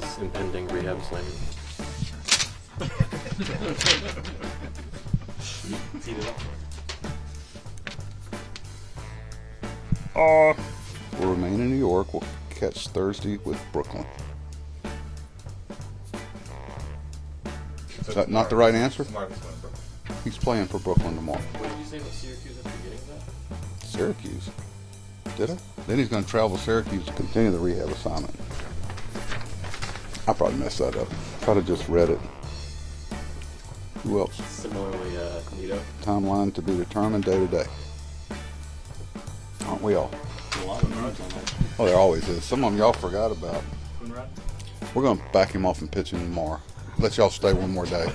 his impending rehab assignment? Heat it up. We'll remain in New York. We'll catch Thursday with Brooklyn. Is that not the right answer? He's playing for Brooklyn tomorrow. What did you say about Syracuse at the beginning of that? Syracuse? Did I? Then he's going to travel to Syracuse to continue the rehab assignment. I probably messed that up. I'd have just read it. Who else? Similarly, Nito. Timeline to be determined day to day. Aren't we all? A lot of runs on that. Oh, there always is. Some of them y'all forgot about. Coonrod? We're going to back him off and pitch him tomorrow. Let y'all stay one more day.